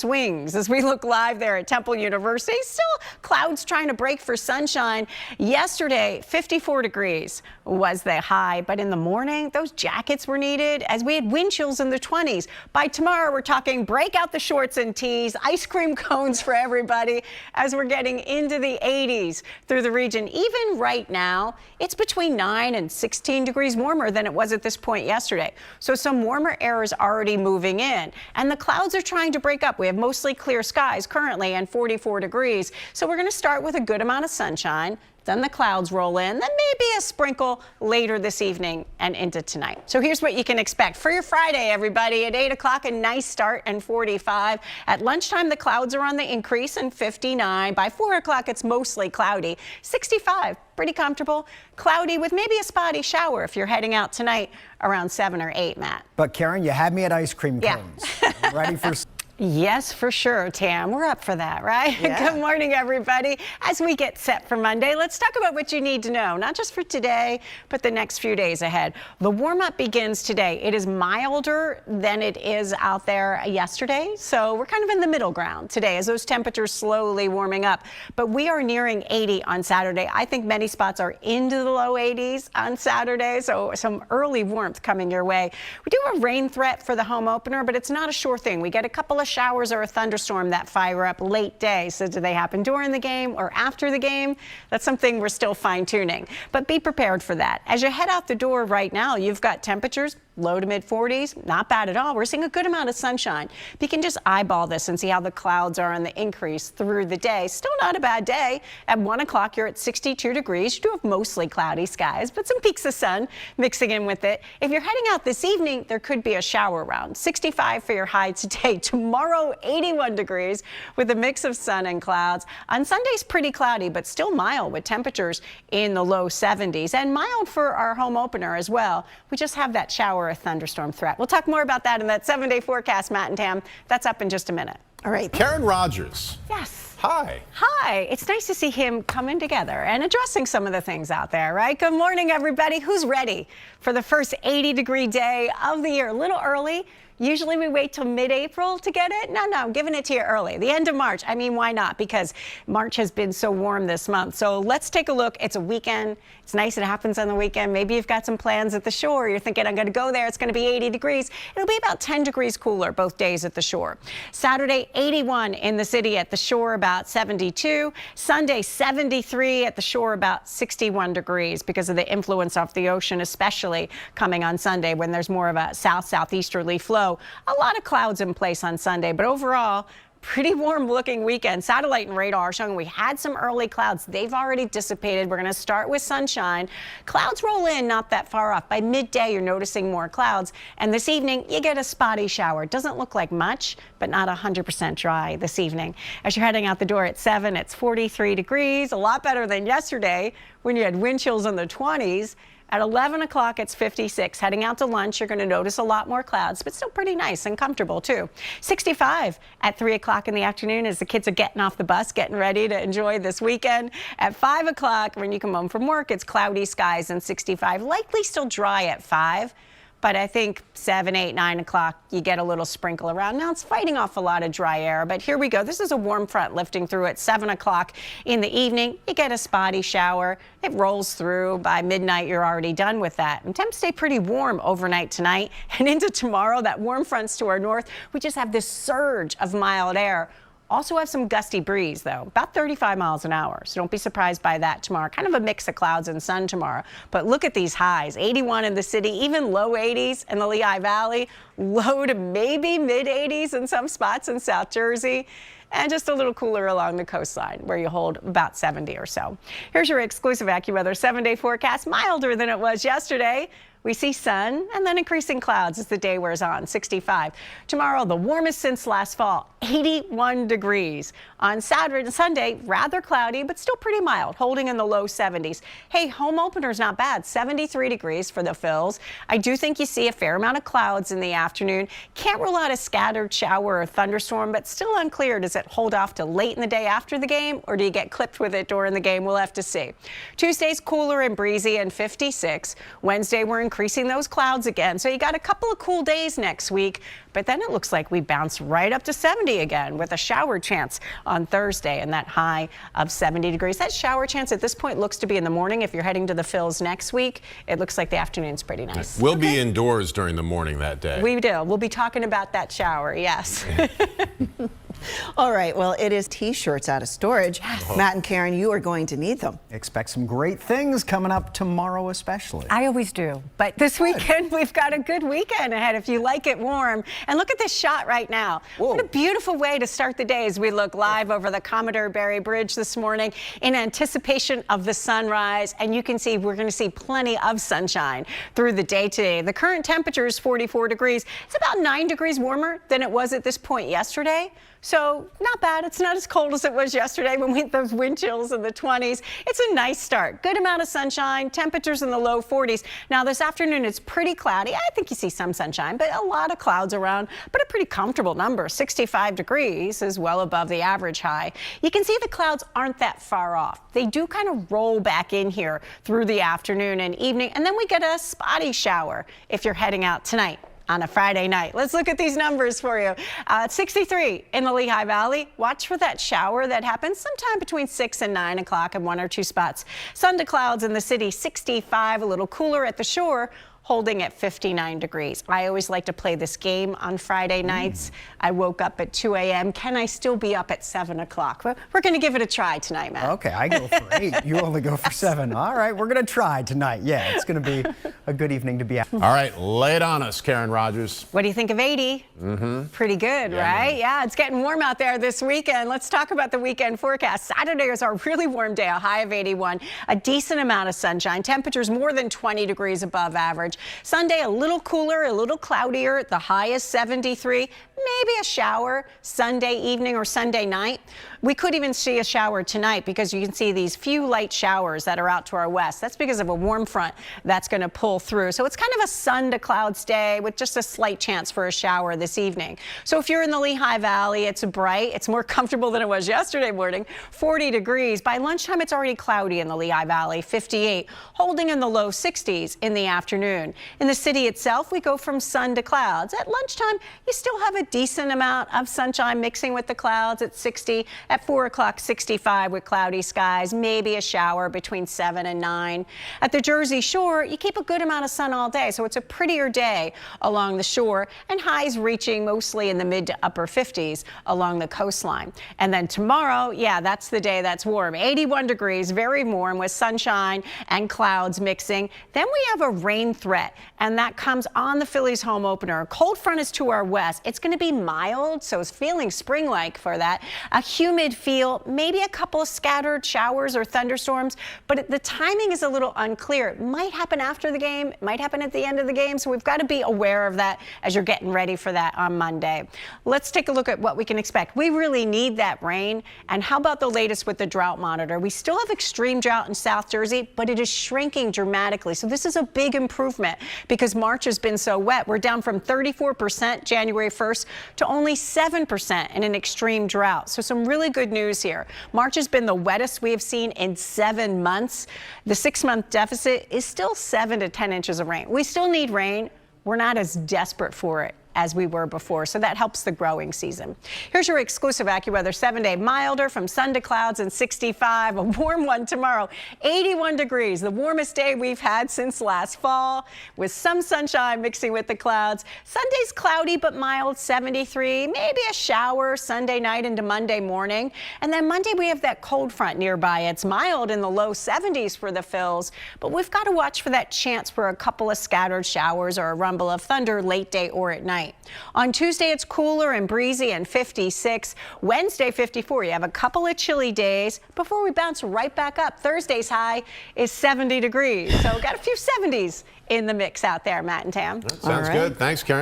swings as we look live there at Temple University. Still clouds trying to break for sunshine. Yesterday, 54 degrees was the high, but in the morning, those jackets were needed as we had wind chills in the 20s. By tomorrow, we're talking break out the shorts and tees, ice cream cones for everybody as we're getting into the 80s through the region. Even right now, it's between 9 and 16 degrees warmer than it was at this point yesterday. So some warmer air is already moving in, and the clouds are trying to break up. We have mostly clear skies currently and 44 degrees. So we're going to start with a good amount of sunshine. Then the clouds roll in, then maybe a sprinkle later this evening and into tonight. So here's what you can expect for your Friday, everybody. At 8 o'clock, a nice start and 45. At lunchtime, the clouds are on the increase and 59. By 4 o'clock, it's mostly cloudy. 65, pretty comfortable. Cloudy with maybe a spotty shower if you're heading out tonight around 7 or 8, Matt. But Karen, you had me at ice cream cones. I'm ready for... Yes, for sure, Tam. We're up for that, right? Yeah. Good morning, everybody. As we get set for Monday, let's talk about what you need to know, not just for today, but the next few days ahead. The warm-up begins today. It is milder than it is out there yesterday, so we're kind of in the middle ground today as those temperatures slowly warming up. But we are nearing 80 on Saturday. I think many spots are into the low 80s on Saturday, so some early warmth coming your way. We do have a rain threat for the home opener, but it's not a sure thing. We get a couple of showers or a thunderstorm that fire up late day. So do they happen during the game or after the game? That's something we're still fine tuning, but be prepared for that. As you head out the door right now, you've got temperatures low to mid 40s, not bad at all. We're seeing a good amount of sunshine. You can just eyeball this and see how the clouds are on the increase through the day. Still not a bad day. At 1 o'clock, you're at 62 degrees. You do have mostly cloudy skies, but some peaks of sun mixing in with it. If you're heading out this evening, there could be a shower around. 65 for your high today. Tomorrow, 81 degrees with a mix of sun and clouds. On Sunday's pretty cloudy, but still mild with temperatures in the low 70s and mild for our home opener as well. We just have that shower or a thunderstorm threat. We'll talk more about that in that 7-day forecast, Matt and Tam. That's up in just a minute. All right. Karen Rogers. Yes. Hi. Hi. It's nice to see him coming together and addressing some of the things out there, right? Good morning, everybody. Who's ready for the first 80-degree day of the year? A little early. Usually we wait till mid-April to get it. No, I'm giving it to you early. The end of March. I mean, why not? Because March has been so warm this month. So let's take a look. It's a weekend. It's nice it happens on the weekend. Maybe you've got some plans at the shore. You're thinking, I'm going to go there. It's going to be 80 degrees. It'll be about 10 degrees cooler both days at the shore. Saturday, 81 in the city at the shore, about 72. Sunday, 73 at the shore, about 61 degrees because of the influence of the ocean, especially coming on Sunday when there's more of a south-southeasterly flow. A lot of clouds in place on Sunday, but overall, pretty warm looking weekend. Satellite and radar showing we had some early clouds. They've already dissipated. We're going to start with sunshine. Clouds roll in not that far off. By midday, you're noticing more clouds. And this evening, you get a spotty shower. Doesn't look like much, but not 100% dry this evening. As you're heading out the door at 7, it's 43 degrees, a lot better than yesterday when you had wind chills in the 20s. At 11 o'clock, it's 56. Heading out to lunch, you're going to notice a lot more clouds, but still pretty nice and comfortable, too. 65 at 3 o'clock in the afternoon as the kids are getting off the bus, getting ready to enjoy this weekend. At 5 o'clock, when you come home from work, it's cloudy skies and 65. Likely still dry at 5. But I think 7, 8, 9 o'clock, you get a little sprinkle around. Now it's fighting off a lot of dry air, but here we go. This is a warm front lifting through at 7 o'clock in the evening. You get a spotty shower. It rolls through. By midnight, you're already done with that. And temps stay pretty warm overnight tonight and into tomorrow. That warm front's to our north. We just have this surge of mild air. Also have some gusty breeze, though, about 35 miles an hour. So don't be surprised by that tomorrow. Kind of a mix of clouds and sun tomorrow. But look at these highs. 81 in the city, even low 80s in the Lehigh Valley, low to maybe mid 80s in some spots in South Jersey. And just a little cooler along the coastline where you hold about 70 or so. Here's your exclusive AccuWeather 7-day forecast, milder than it was yesterday. We see sun and then increasing clouds as the day wears on, 65. Tomorrow, the warmest since last fall, 81 degrees. On Saturday and Sunday, rather cloudy, but still pretty mild, holding in the low 70s. Hey, home opener's not bad, 73 degrees for the Phils. I do think you see a fair amount of clouds in the afternoon. Can't rule out a scattered shower or thunderstorm, but still unclear. Does it hold off to late in the day after the game, or do you get clipped with it during the game? We'll have to see. Tuesday's cooler and breezy and 56. Wednesday, we're in increasing those clouds again. So you got a couple of cool days next week, but then it looks like we bounce right up to 70 again with a shower chance on Thursday and that high of 70 degrees. That shower chance at this point looks to be in the morning. If you're heading to the Phils next week, it looks like the afternoon's pretty nice. We'll be indoors during the morning that day. We do. We'll be talking about that shower, yes. All right, well, it is T-shirts out of storage. Yes. Matt and Karen, you are going to need them. Expect some great things coming up tomorrow especially. I always do, but this weekend we've got a good weekend ahead if you like it warm. And look at this shot right now. Whoa. What a beautiful way to start the day as we look live over the Commodore Barry Bridge this morning in anticipation of the sunrise. And you can see we're going to see plenty of sunshine through the day today. The current temperature is 44 degrees. It's about 9 degrees warmer than it was at this point yesterday. So not bad. It's not as cold as it was yesterday when we had those wind chills in the 20s. It's a nice start. Good amount of sunshine, temperatures in the low 40s. Now this afternoon it's pretty cloudy. I think you see some sunshine, but a lot of clouds around, but a pretty comfortable number. 65 degrees is well above the average high. You can see the clouds aren't that far off. They do kind of roll back in here through the afternoon and evening, and then we get a spotty shower if you're heading out tonight on a Friday night. Let's look at these numbers for you. 63 in the Lehigh Valley. Watch for that shower that happens sometime between 6 and 9 o'clock in one or two spots. Sun to clouds in the city, 65, a little cooler at the shore, holding at 59 degrees. I always like to play this game on Friday nights. I woke up at 2 a.m. Can I still be up at 7 o'clock? Well, we're going to give it a try tonight, Matt. Okay, I go for 8. You only go for 7. All right, we're going to try tonight. Yeah, it's going to be a good evening to be out. All right, lay it on us, Karen Rogers. What do you think of 80? Pretty good, right? Man. Yeah, it's getting warm out there this weekend. Let's talk about the weekend forecast. Saturday is our really warm day, a high of 81, a decent amount of sunshine, temperatures more than 20 degrees above average. Sunday, a little cooler, a little cloudier, the high is 73, maybe a shower Sunday evening or Sunday night. We could even see a shower tonight because you can see these few light showers that are out to our west. That's because of a warm front that's going to pull through. So it's kind of a sun to clouds day with just a slight chance for a shower this evening. So if you're in the Lehigh Valley, it's bright. It's more comfortable than it was yesterday morning, 40 degrees. By lunchtime, it's already cloudy in the Lehigh Valley, 58, holding in the low 60s in the afternoon. In the city itself, we go from sun to clouds. At lunchtime, you still have a decent amount of sunshine mixing with the clouds at 60. At 4 o'clock, 65 with cloudy skies, maybe a shower between 7 and 9. At the Jersey Shore, you keep a good amount of sun all day, so it's a prettier day along the shore, and highs reaching mostly in the mid to upper 50s along the coastline. And then tomorrow, yeah, that's the day that's warm. 81 degrees, very warm with sunshine and clouds mixing. Then we have a rain threat, and that comes on the Phillies home opener. A cold front is to our west. It's going to be mild, so it's feeling spring-like for that. A humid feel, maybe a couple of scattered showers or thunderstorms, but the timing is a little unclear. It might happen after the game, it might happen at the end of the game, so we've got to be aware of that as you're getting ready for that on Monday. Let's take a look at what we can expect. We really need that rain, and how about the latest with the drought monitor? We still have extreme drought in South Jersey, but it is shrinking dramatically, so this is a big improvement because March has been so wet. We're down from 34% January 1st to only 7% in an extreme drought, so some really good news here. March has been the wettest we have seen in 7 months. The 6-month deficit is still 7 to 10 inches of rain. We still need rain. We're not as desperate for it as we were before, so that helps the growing season. Here's your exclusive AccuWeather 7-day milder from sun to clouds and 65, a warm one tomorrow, 81 degrees, the warmest day we've had since last fall, with some sunshine mixing with the clouds. Sunday's cloudy but mild, 73, maybe a shower Sunday night into Monday morning. And then Monday we have that cold front nearby. It's mild in the low 70s for the Phils, but we've got to watch for that chance for a couple of scattered showers or a rumble of thunder late day or at night. On Tuesday, it's cooler and breezy and 56. Wednesday, 54. You have a couple of chilly days before we bounce right back up. Thursday's high is 70 degrees. So got a few 70s in the mix out there, Matt and Tam. Sounds good. Thanks, Karen.